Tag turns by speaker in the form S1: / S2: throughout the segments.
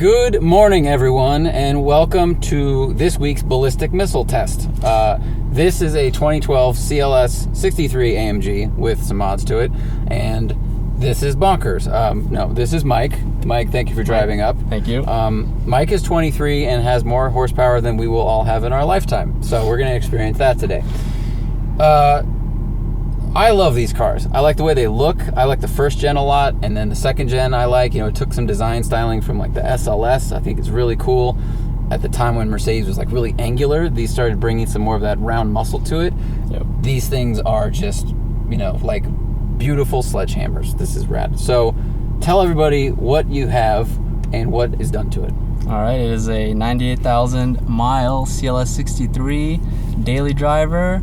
S1: Good morning, everyone, and welcome to this week's ballistic missile test. This is a 2012 CLS63 AMG with some mods to it, and this is bonkers. No, this is Mike. Mike, thank you for driving up.
S2: Thank you.
S1: Mike is 23 and has more horsepower than we will all have in our lifetime, so we're going to experience that today. I love these cars. I like the way they look. I like the first gen a lot, and then the second gen I like. You know, it took some design styling from like the SLS. I think it's really cool. At the time when Mercedes was like really angular, these started bringing some more of that round muscle to it.
S2: Yep.
S1: These things are just, you know, like beautiful sledgehammers. This is rad. So tell everybody what you have and what is done to it.
S2: All right, it is a 98,000 mile CLS63 daily driver.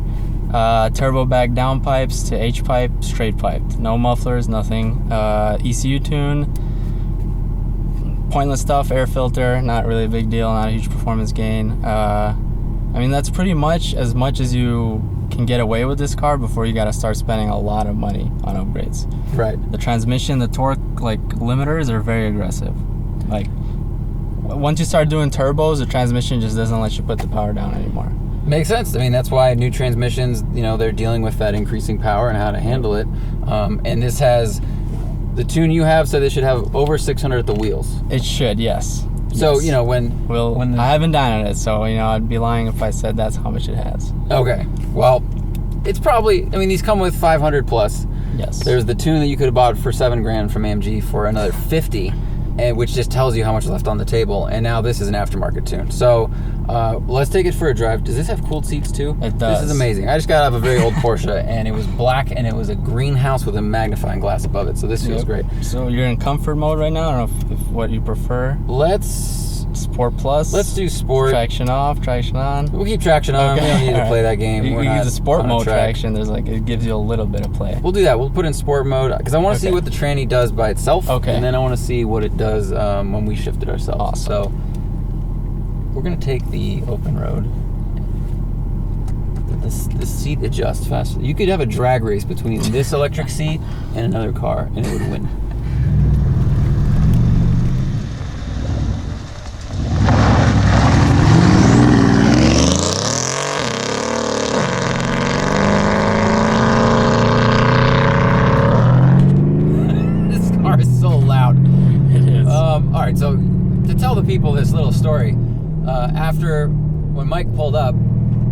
S2: Turbo bag downpipes to H-pipe, straight piped. No mufflers, nothing. ECU tune, pointless stuff, air filter, not really a big deal, not a huge performance gain. I mean, that's pretty much as you can get away with this car before you gotta start spending a lot of money on upgrades.
S1: Right.
S2: The transmission, the torque, like, limiters are very aggressive. Like, once you start doing turbos, the transmission just doesn't let you put the power down anymore.
S1: Makes sense. I mean, that's why new transmissions, you know, they're dealing with that increasing power and how to handle it. And this has the tune you have, so they should have over 600 at the wheels.
S2: It should, yes.
S1: So,
S2: yes.
S1: you know, when
S2: I haven't done it, so, you know, I'd be lying if I said that's how much it has.
S1: Okay. Well, it's probably, I mean, these come with 500 plus.
S2: Yes.
S1: There's the tune that you could have bought for $7,000 from AMG for another 50, and which just tells you how much is left on the table. And now this is an aftermarket tune. So let's take it for a drive. Does this have cooled seats too?
S2: It does.
S1: This is amazing. I just got out of a very old Porsche, and it was black, and it was a greenhouse with a magnifying glass above it. So this feels great.
S2: So you're in comfort mode right now? I don't know if what you prefer.
S1: Let's
S2: Sport plus.
S1: Let's do sport.
S2: Traction off, traction on.
S1: We'll keep traction on.
S2: Okay.
S1: We don't need to play that game.
S2: You use the sport mode traction. There's like, it gives you a little bit of play.
S1: We'll do that. We'll put in sport mode because I want to see what the tranny does by itself.
S2: Okay.
S1: And then I want to see what it does when we shift it ourselves.
S2: Awesome.
S1: So we're gonna take the open road. The seat adjusts faster. You could have a drag race between this electric seat and another car, and it would win. All right, so to tell the people this little story, after when Mike pulled up,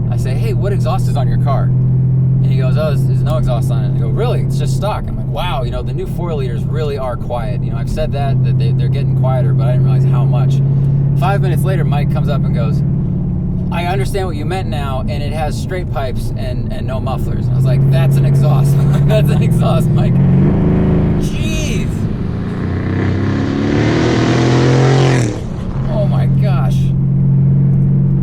S1: I say, hey, what exhaust is on your car? And he goes, oh, there's no exhaust on it. I go, really? It's just stock. I'm like, wow, you know, the new 4-liters really are quiet. You know, I've said that they're getting quieter, but I didn't realize how much. 5 minutes later, Mike comes up and goes, I understand what you meant now, and it has straight pipes and no mufflers. And I was like, that's an exhaust. That's an exhaust, Mike. Jeez. Oh my gosh.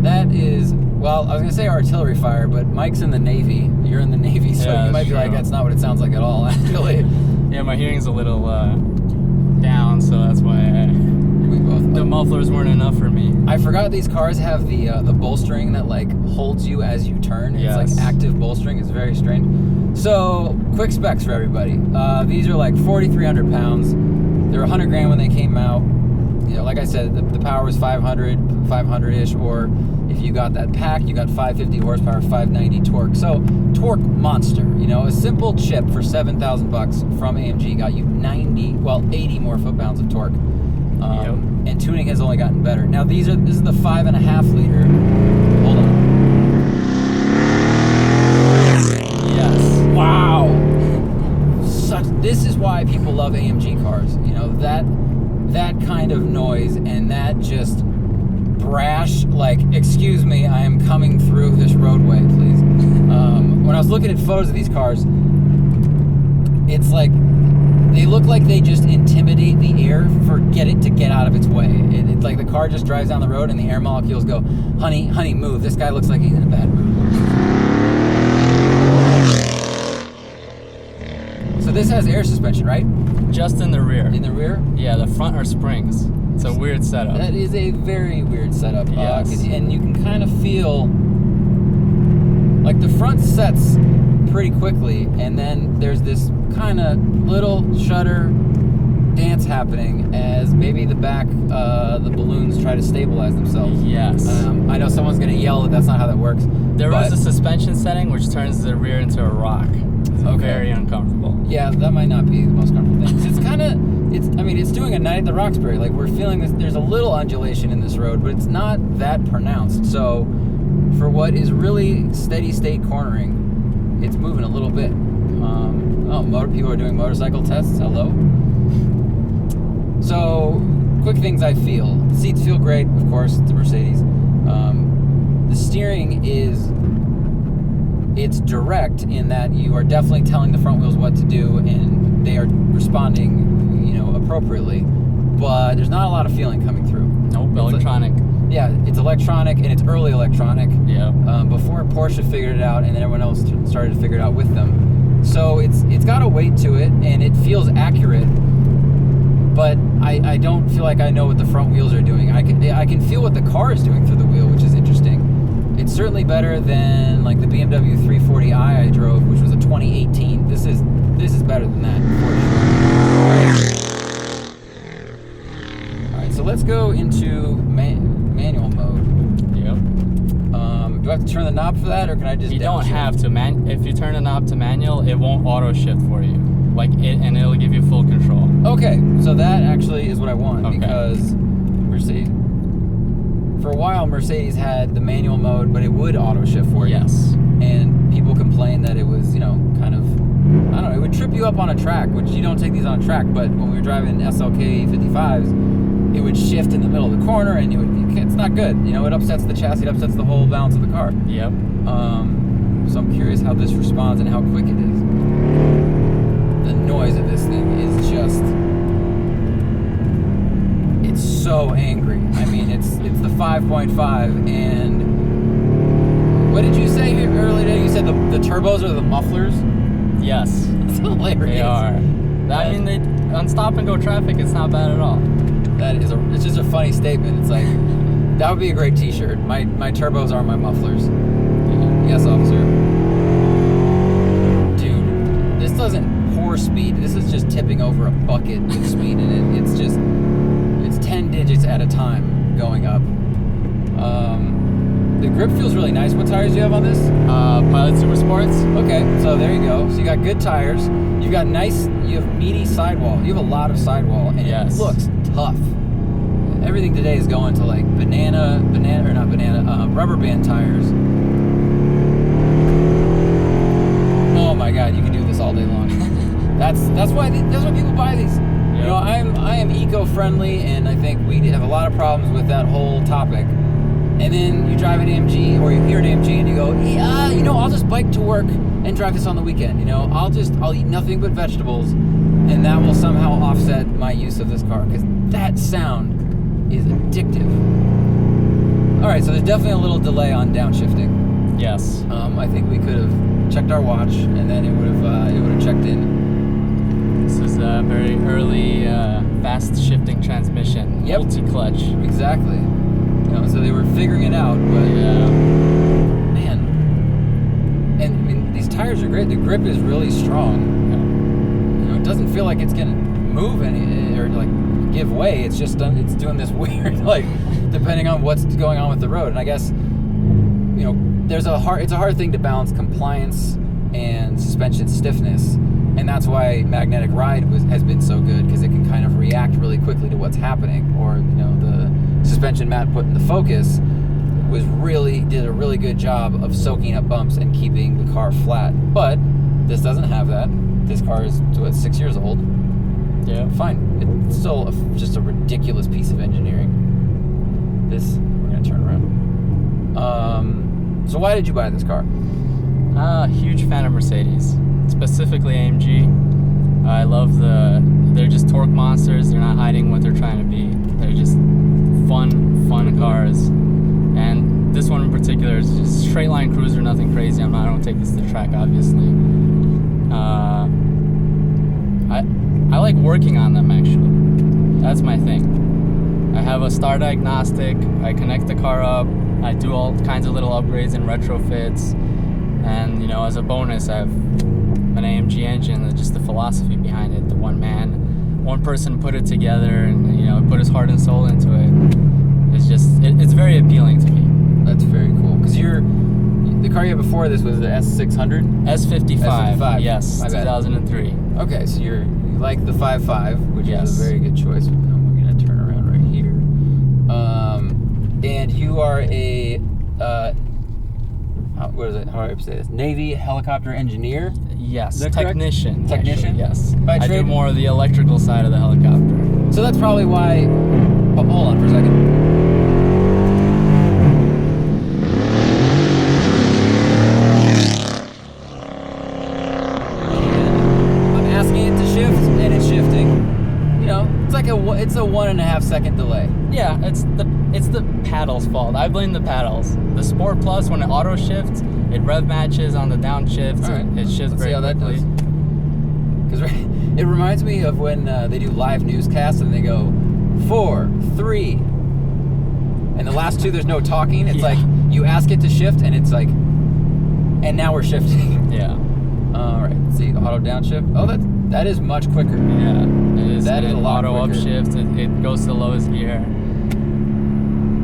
S1: That is, well, I was going to say artillery fire, but Mike's in the Navy. You're in the Navy, so you might be like, that's not what it sounds like at all, actually.
S2: Yeah, my hearing's a little down, so that's why the mufflers weren't enough for me.
S1: I forgot these cars have the bolstering that like holds you as you turn. It's like active bolstering. It's very strange. So, quick specs for everybody. These are like 4,300 pounds. They were 100 grand when they came out. You know, like I said, the power was 500-ish, or if you got that pack, you got 550 horsepower, 590 torque. So, torque monster. You know, a simple chip for $7,000 from AMG got you 80 more foot-pounds of torque. And tuning has only gotten better. Now, this is the 5.5 liter. Hold on. Yes. Wow. This is why people love AMG cars. You know, that kind of noise and that just brash, like, excuse me, I am coming through this roadway, please. When I was looking at photos of these cars, it's like they look like they just intimidate the air for to get out of its way. It's like the car just drives down the road and the air molecules go, honey, move. This guy looks like he's in a bad mood. So this has air suspension, right?
S2: Just in the rear.
S1: In the rear?
S2: Yeah, the front are springs. It's a weird setup.
S1: That is a very weird setup.
S2: Yes.
S1: And you can kind of feel like the front sets pretty quickly, and then there's this kind of little shudder dance happening as maybe the back, the balloons try to stabilize themselves.
S2: Yes.
S1: I know someone's going to yell that that's not how that works.
S2: There was a suspension setting which turns the rear into a rock. It's very uncomfortable.
S1: Yeah, that might not be the most comfortable thing. It's kind of, it's doing a Night at the Roxbury. Like, we're feeling this, there's a little undulation in this road, but it's not that pronounced. So, for what is really steady state cornering, it's moving a little bit. People are doing motorcycle tests. Hello. So, quick things I feel. The seats feel great, of course. It's a Mercedes. The steering it's direct in that you are definitely telling the front wheels what to do, and they are responding, appropriately. But there's not a lot of feeling coming through.
S2: Nope, electronic.
S1: Yeah, it's electronic, and it's early electronic.
S2: Yeah.
S1: Before Porsche figured it out, and then everyone else started to figure it out with them. So it's got a weight to it, and it feels accurate. But I don't feel like I know what the front wheels are doing. I can feel what the car is doing through the wheel, which is interesting. It's certainly better than like the BMW 340i I drove, which was a 2018. This is better than that, for sure. All right, so let's go into manual mode.
S2: Yep.
S1: Do I have to turn the knob for that, or can I just?
S2: You don't have to. If you turn the knob to manual, it won't auto shift for you. And it'll give you full control.
S1: Okay, so that actually is what I want,
S2: okay.
S1: Because for a while Mercedes had the manual mode, but it would auto shift for you.
S2: Yes.
S1: And people complained that it was, kind of, I don't know, it would trip you up on a track, which you don't take these on a track, but when we were driving SLK 55s, it would shift in the middle of the corner, and it's not good. It upsets the chassis, it upsets the whole balance of the car.
S2: Yep.
S1: So I'm curious how this responds and how quick it is. The noise of this thing is just, it's so angry. I mean, it's the 5.5, and what did you say here earlier today? You said the turbos are the mufflers?
S2: Yes.
S1: That's hilarious.
S2: They are. On stop and go traffic, it's not bad at all.
S1: It's just a funny statement. It's like, that would be a great t-shirt. My turbos are my mufflers. Yeah. Yes, officer. Dude, this doesn't pour speed. This is just tipping over a bucket with speed in it. It's 10 digits at a time going up. The grip feels really nice. What tires do you have on this?
S2: Pilot Super Sports.
S1: Okay, so there you go. So you got good tires. You have meaty sidewall. You have a lot of sidewall, and It looks tough. Everything today is going to like rubber band tires. Oh my God, you can do this all day long. That's why people buy these. Yep. I am eco-friendly, and I think we have a lot of problems with that whole topic. And then you drive an AMG, or you hear an AMG, and you go, I'll just bike to work and drive this on the weekend. I'll eat nothing but vegetables, and that will somehow offset my use of this car, because that sound is addictive. All right, so there's definitely a little delay on downshifting.
S2: Yes.
S1: I think we could have checked our watch, and then it would have checked in.
S2: This is a very early, fast shifting transmission.
S1: Yep.
S2: Multi-clutch.
S1: Exactly. So they were figuring it out, but man, and these tires are great. The grip is really strong. It doesn't feel like it's gonna move any or like give way. It's just it's doing this weird, like, depending on what's going on with the road. And I guess it's a hard thing to balance compliance and suspension stiffness, and that's why magnetic ride has been so good, because it can kind of react really quickly to what's happening. Or the suspension Matt put in the Focus did a really good job of soaking up bumps and keeping the car flat. But this doesn't have that. This car is 6 years old. Yeah, fine. It's still just a ridiculous piece of engineering. We're gonna turn around. So why did you buy this car?
S2: Huge fan of Mercedes, specifically AMG. I love they're just torque monsters. They're not hiding what they're trying to be. They're just fun cars. And this one in particular is just straight line cruiser, nothing crazy. I don't take this to the track, obviously. I like working on them, actually. That's my thing. I have a star diagnostic. I connect the car up. I do all kinds of little upgrades and retrofits. And, as a bonus, I have an AMG engine, just the philosophy behind it, the one man one person put it together and, you know, put his heart and soul into it. It's just, it's very appealing to me.
S1: That's very cool. Because the car you had before this was the S600?
S2: S55.
S1: S55.
S2: Yes, 2003.
S1: Okay, so you like the 5.5, which
S2: Yes.
S1: is a very good choice. We're going to turn around right here. And you are a, how do I say this? Navy helicopter engineer?
S2: Yes,
S1: Is that correct?
S2: technician.
S1: Technician?
S2: Actually, yes.
S1: By
S2: I do
S1: trade?
S2: more of the electrical side of the helicopter.
S1: So that's probably why. Oh, hold on for a second. I'm asking it to shift, and it's shifting. You know, it's like it's a 1.5 second delay.
S2: Yeah, it's the paddles' fault. I blame the paddles. The Sport Plus, when it auto shifts, it rev matches on the downshift.
S1: All right.
S2: It shifts very quickly.
S1: Because it reminds me of when they do live newscasts and they go 4, 3, and the last two there's no talking. It's like you ask it to shift, and it's like, and now we're shifting.
S2: Yeah.
S1: All right. Let's see, auto downshift. Oh, that is much quicker.
S2: Yeah, it is.
S1: That is a lot
S2: auto
S1: quicker.
S2: upshift. It goes to the lowest gear.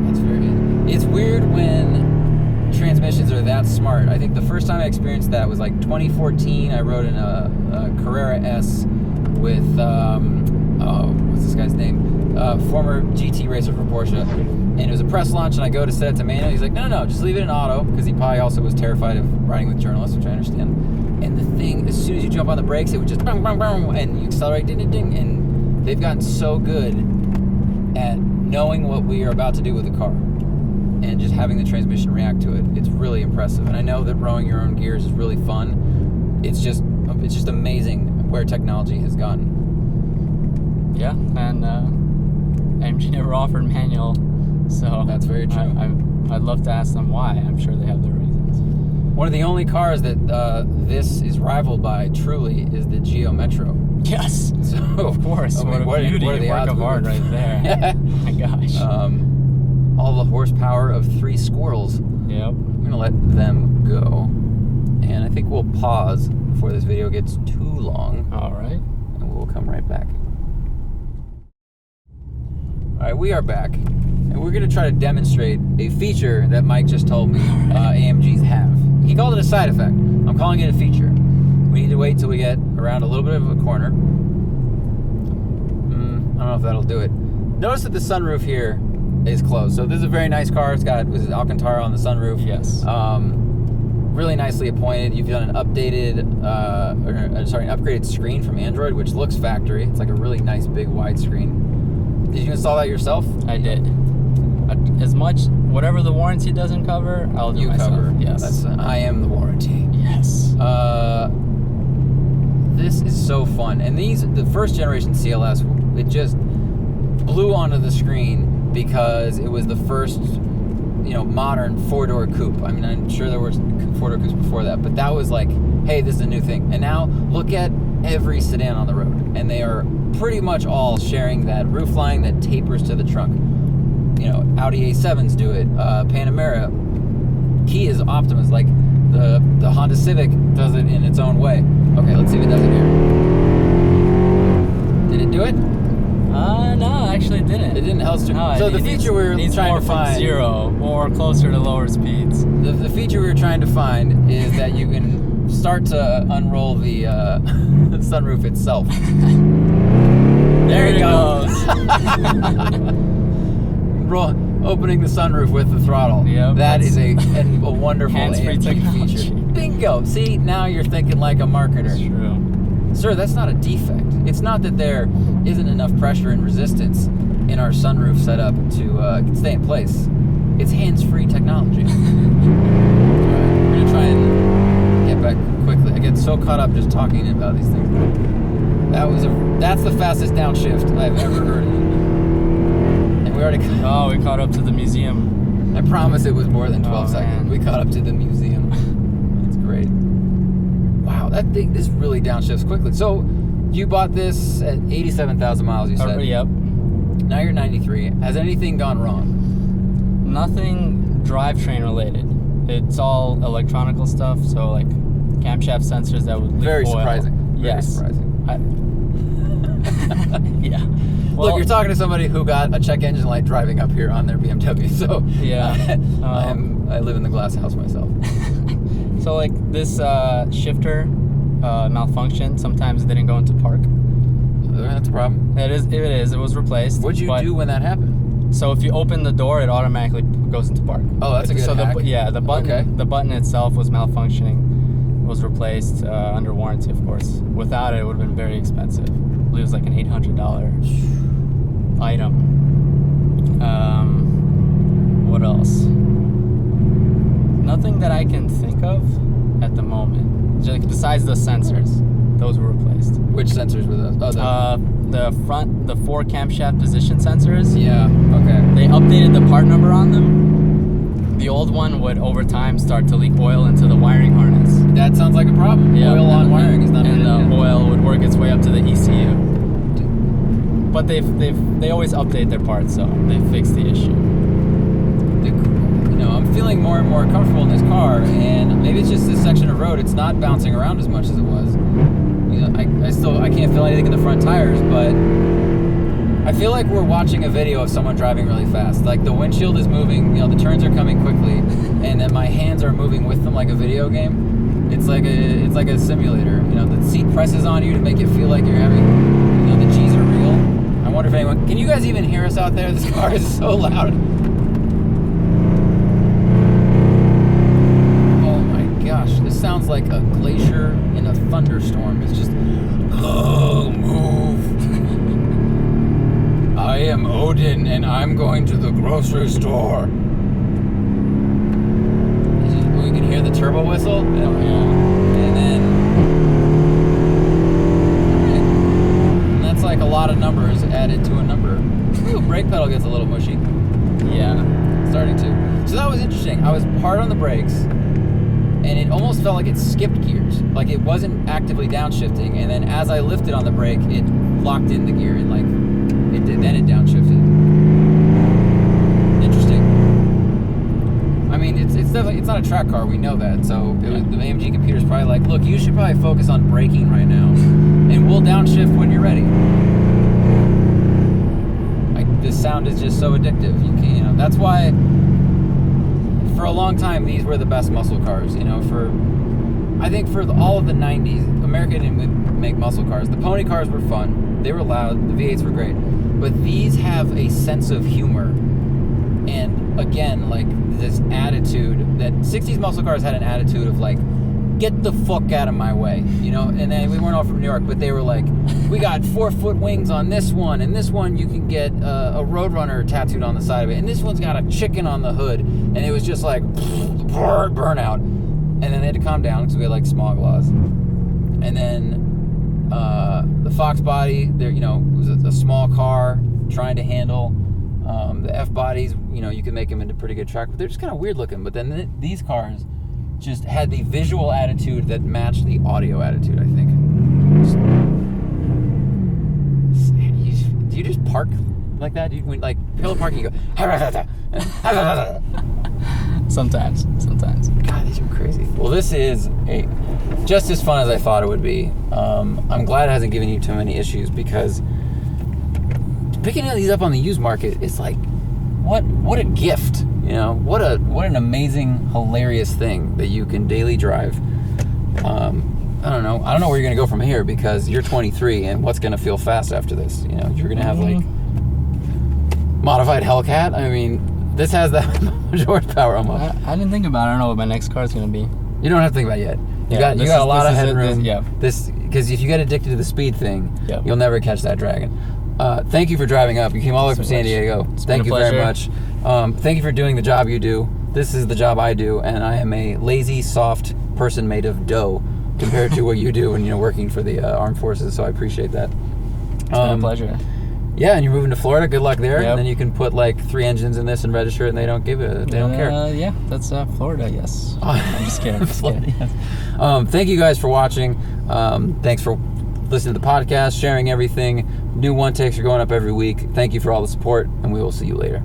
S1: That's very good. It's weird when transmissions are that smart. I think the first time I experienced that was like 2014. I rode in a Carrera S with what's this guy's name? Former GT racer for Porsche, and it was a press launch. And I go to set it to manual. He's like, no, just leave it in auto, because he probably also was terrified of riding with journalists, which I understand. And the thing, as soon as you jump on the brakes, it would just bang, bang, bang, and you accelerate, ding, ding, ding. And they've gotten so good at knowing what we are about to do with the car, and just having the transmission react to it. It's really impressive. And I know that rowing your own gears is really fun. It's just amazing where technology has gone.
S2: Yeah, and AMG never offered manual, so
S1: That's very true.
S2: I'd love to ask them why. I'm sure they have their reasons.
S1: One of the only cars that this is rivaled by, truly, is the Geo Metro.
S2: Yes,
S1: So,
S2: of course.
S1: I mean,
S2: what a beauty,
S1: what are the
S2: work
S1: odds
S2: of
S1: we
S2: art
S1: would-
S2: right there. My gosh.
S1: All the horsepower of 3 squirrels.
S2: Yep.
S1: I'm gonna let them go, and I think we'll pause before this video gets too long,
S2: All right.
S1: and we'll come right back. All right, we are back, and we're gonna try to demonstrate a feature that Mike just told me AMGs have. He called it a side effect. I'm calling it a feature. We need to wait till we get around a little bit of a corner. I don't know if that'll do it. Notice that the sunroof here is closed. So this is a very nice car. It's got Alcantara on the sunroof.
S2: Yes.
S1: Really nicely appointed. You've done an updated, an upgraded screen from Android, which looks factory. It's like a really nice big wide screen. Did you install that yourself?
S2: I did. As much, whatever the warranty doesn't cover, I'll do myself.
S1: Cover.
S2: Yes.
S1: I am the warranty.
S2: Yes.
S1: This is so fun. And the first generation CLS, it just blew onto the screen because it was the first, modern 4-door coupe. I mean, I'm sure there were 4-door coupes before that, but that was like, hey, this is a new thing. And now look at every sedan on the road, and they are pretty much all sharing that roof line that tapers to the trunk. Audi A7s do it, Panamera, Kia's Optimus, like the Honda Civic does it in its own way. Okay, let's see if it does it here. Did it do it?
S2: No, actually it didn't.
S1: It didn't.
S2: No,
S1: So the feature we were trying to find,
S2: zero or closer to lower speeds.
S1: the feature we were trying to find is that you can start to unroll the sunroof itself.
S2: There it goes.
S1: Opening the sunroof with the throttle.
S2: Yep,
S1: That is a wonderful
S2: hands-free
S1: AMG
S2: technology.
S1: feature. Bingo. See, now you're thinking like a marketer.
S2: It's true.
S1: Sir, that's not a defect. It's not that there isn't enough pressure and resistance in our sunroof setup to stay in place. It's hands-free technology. Alright, we're gonna try and get back quickly. I get so caught up just talking about these things. That's the fastest downshift I've ever heard of. And we already
S2: we caught up to the museum.
S1: I promise it was more than 12
S2: Oh,
S1: seconds.
S2: man.
S1: We caught up to the museum. It's great. Wow, this really downshifts quickly. So you bought this at 87,000 miles, you said.
S2: Yep.
S1: Now you're 93. Has anything gone wrong?
S2: Nothing drivetrain related. It's all electronical stuff, so like camshaft sensors that would leak
S1: Very
S2: oil.
S1: surprising.
S2: Yes.
S1: Very surprising.
S2: Yeah. Well,
S1: Look, you're talking to somebody who got a check engine light driving up here on their BMW, so
S2: yeah.
S1: I live in the glass house myself.
S2: So like this shifter malfunctioned. Sometimes it didn't go into park.
S1: That's a problem.
S2: It is. It was replaced.
S1: What'd you do when that happened?
S2: So if you open the door, it automatically goes into park.
S1: Oh, that's a good hack.
S2: The button.
S1: Okay.
S2: The button itself was malfunctioning. Was replaced under warranty, of course. Without it, it would have been very expensive. I believe it was like an $800 item. What else? Nothing that I can think of at the moment. Just besides the sensors, those were replaced.
S1: Which sensors were those? Oh,
S2: the 4 camshaft position sensors.
S1: yeah. Okay.
S2: They updated the part number on them. The old one would over time start to leak oil into the wiring harness.
S1: That sounds like a problem.
S2: Yeah,
S1: Oil on wiring is not.
S2: And the oil would work its way up to the ECU. But they always update their parts, so they fixed the issue.
S1: I'm feeling more and more comfortable in this car, and maybe it's just this section of road. It's not bouncing around as much as it was. I can't feel anything in the front tires, but I feel like we're watching a video of someone driving really fast. Like the windshield is moving, the turns are coming quickly, and then my hands are moving with them like a video game. It's like a simulator. The seat presses on you to make it feel like you're having, the G's are real. I wonder if anyone, can you guys even hear us out there? This car is so loud. Oh my gosh, this sounds like a glacier in a thunderstorm. It's just, oh, move. I am Odin, and I'm going to the grocery store. We can hear the turbo whistle. Oh, yeah. And then, and that's like a lot of numbers added to a number. Ooh, brake pedal gets a little mushy.
S2: Yeah.
S1: Starting to. So that was interesting. I was hard on the brakes, and it almost felt like it skipped gears. Like it wasn't actively downshifting, and then as I lifted on the brake, it locked in the gear and like it did. Then it downshifted. Interesting. I mean, it's definitely, it's not a track car. We know that. So the AMG computer's probably like, look, you should probably focus on braking right now, and we'll downshift when you're ready. This sound is just so addictive. You can't, that's why for a long time these were the best muscle cars. I think for all of the 90s, America didn't make muscle cars. The pony cars were fun. They were loud. The V8s were great. But these have a sense of humor. And again, like this attitude that 60s muscle cars had an attitude of like, get the fuck out of my way, and then we weren't all from New York, but they were like, we got 4-foot wings on this one, and this one you can get a Roadrunner tattooed on the side of it, and this one's got a chicken on the hood, and it was just like burnout. And then they had to calm down because we had like smog laws. And then the Fox body, there, it was a small car trying to handle. The F bodies, you can make them into pretty good track, but they're just kind of weird looking. But then these cars just had the visual attitude that matched the audio attitude, I think. Do you just park like that? Do you like pillow parking? You go.
S2: Sometimes.
S1: God, these are crazy. Well, this is just as fun as I thought it would be. I'm glad it hasn't given you too many issues, because picking these up on the used market is like, what a gift. What an amazing, hilarious thing that you can daily drive. I don't know where you're gonna go from here, because you're 23, and what's gonna feel fast after this? You're gonna have like modified Hellcat. I mean, this has that much horsepower almost.
S2: I didn't think about it. I don't know what my next car is gonna be.
S1: You don't have to think about it yet. You got a lot of headroom. Because if you get addicted to the speed thing, you'll never catch that dragon. Thank you for driving up. You came all the way from San Diego. Thank you very much. Thank you for doing the job you do. This is the job I do, and I am a lazy, soft person made of dough compared to what you do when you're working for the armed forces. So I appreciate that.
S2: It's been a pleasure.
S1: Yeah, and you're moving to Florida. Good luck there. And then you can put like 3 engines in this and register it, and they don't give it. They don't care.
S2: Yeah, that's Florida. Yes. I'm just kidding.
S1: Florida. Yes. Thank you guys for watching. Thanks for listening to the podcast, sharing everything. New one takes are going up every week. Thank you for all the support, and we will see you later.